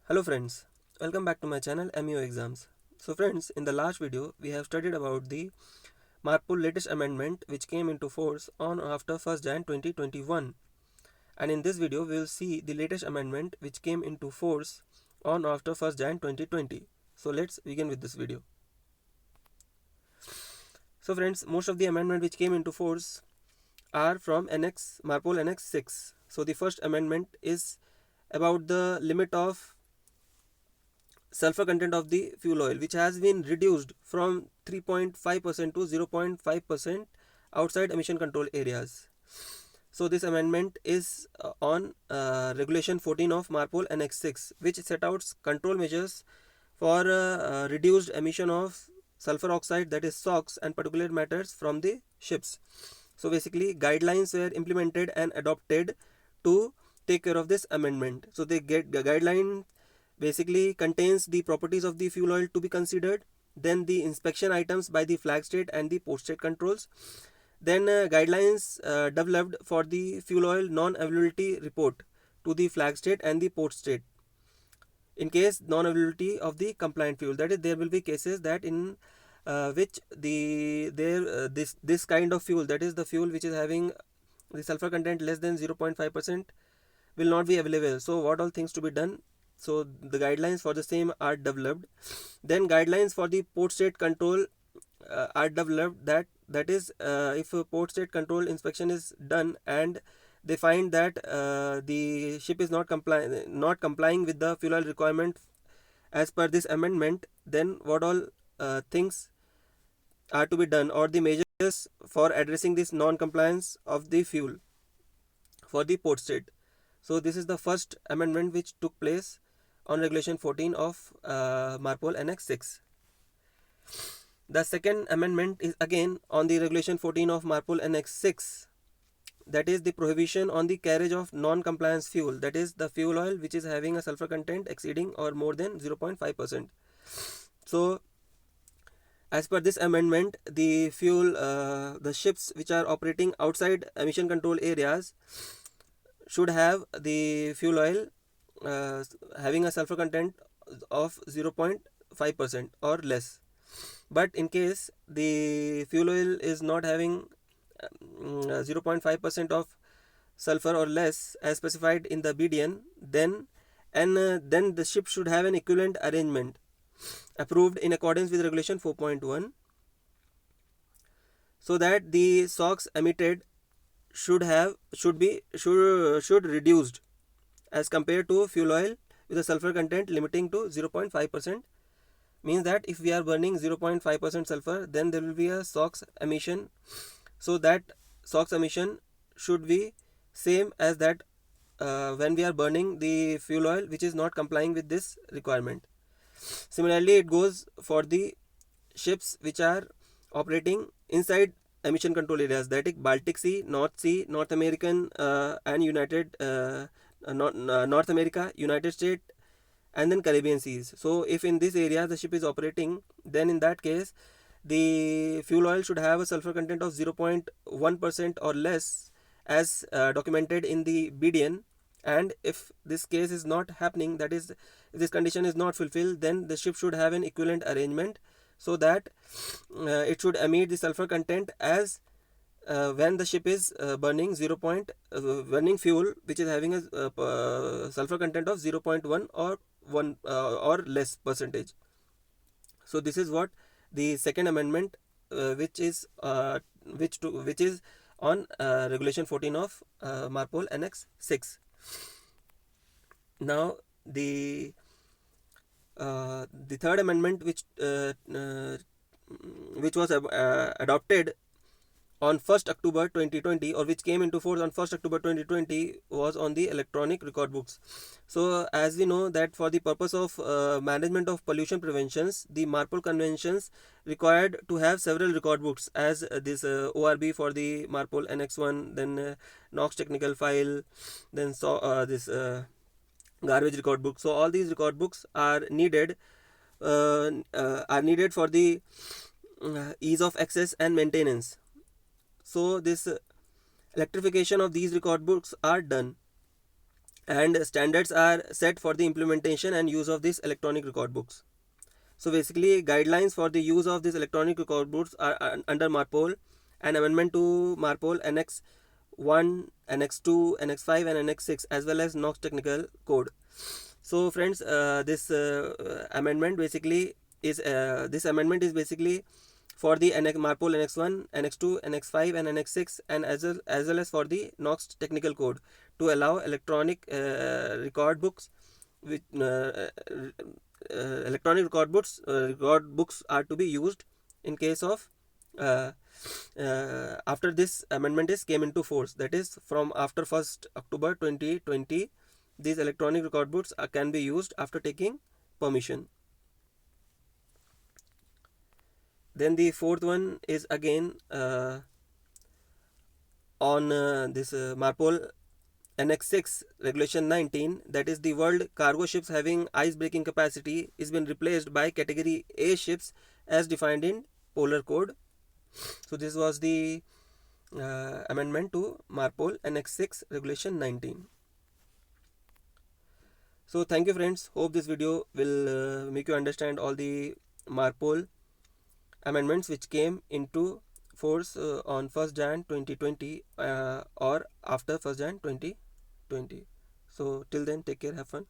Hello friends, welcome back to my channel MEO Exams. So friends, in the last video we have studied about the MARPOL latest amendment which came into force on or after 1st Jan 2021, and in this video we will see the latest amendment which came into force on or after 1st Jan 2020. So let's begin with this video. So friends, most of the amendment which came into force are from MARPOL Annex 6. So the first amendment is about the limit of sulfur content of the fuel oil, which has been reduced from 3.5% to 0.5% outside emission control areas. So this amendment is on Regulation 14 of MARPOL Annex 6, which set out control measures for reduced emission of sulfur oxide, that is SOx, and particulate matters from the ships. So basically guidelines were implemented and adopted to take care of this amendment. So the guideline basically contains the properties of the fuel oil to be considered, then the inspection items by the flag state and the port state controls, then guidelines developed for the fuel oil non-availability report to the flag state and the port state in case non-availability of the compliant fuel. That is, there will be cases that in which this kind of fuel, that is the fuel which is having the sulfur content less than 0.5%, will not be available. So what all things to be done? So the guidelines for the same are developed. Then guidelines for the port state control are developed. That is, if a port state control inspection is done and they find that the ship is not complying with the fuel oil requirement as per this amendment, then what all things are to be done, or the measures for addressing this non-compliance of the fuel for the port state. So this is the first amendment which took place on Regulation 14 of MARPOL Annex 6. The second amendment is again on the Regulation 14 of MARPOL Annex 6, that is the prohibition on the carriage of non-compliance fuel, that is the fuel oil which is having a sulfur content exceeding or more than 0.5%. So as per this amendment, the ships which are operating outside emission control areas should have the fuel oil having a sulfur content of 0.5% or less. But in case the fuel oil is not having 0.5% of sulfur or less as specified in the BDN, then the ship should have an equivalent arrangement approved in accordance with Regulation 4.1, so that the SOx emitted should reduced as compared to fuel oil with a sulfur content limiting to 0.5%. Means that if we are burning 0.5% sulfur, then there will be a SOx emission. So that SOx emission should be same as that when we are burning the fuel oil which is not complying with this requirement. Similarly, it goes for the ships which are operating inside emission control areas, that is Baltic Sea, North American and North America, United States, and then Caribbean seas. So if in this area the ship is operating, then in that case the fuel oil should have a sulfur content of 0.1% or less as documented in the BDN. And if this case is not happening, that is, if this condition is not fulfilled, then the ship should have an equivalent arrangement, so that it should emit the sulfur content as when the ship is burning burning fuel which is having a sulfur content of 0.1 or 1 or less percentage. So this is what the second amendment which is on Regulation 14 of MARPOL Annex 6. Now the third amendment which was adopted on 1st October 2020, or which came into force on 1st October 2020, was on the electronic record books. So as we know that for the purpose of management of pollution preventions, the MARPOL conventions required to have several record books, as this ORB for the MARPOL Annex 1, then NOx technical file, then this garbage record book. So all these record books are needed for the ease of access and maintenance. So this electrification of these record books are done. and standards are set for the implementation and use of these electronic record books. So basically, guidelines for the use of these electronic record books are under MARPOL. An amendment to MARPOL Annex 1, Annex 2, Annex 5 and Annex 6, as well as NOx technical code. So friends, this amendment basically is basically for the MARPOL Annex 1, Annex 2, Annex 5 and Annex 6, and as well as for the NOx technical code, to allow electronic record books with electronic record books are to be used in case of after this amendment is came into force, that is from after 1st October 2020. These electronic record books can be used after taking permission. Then the fourth one is again on this MARPOL Annex 6 Regulation 19, that is the world cargo ships having ice breaking capacity is been replaced by category A ships as defined in Polar Code. So this was the amendment to MARPOL Annex 6 Regulation 19. So thank you friends, hope this video will make you understand all the MARPOL amendments which came into force on 1st Jan 2020 or after 1st Jan 2020. So till then, take care, have fun.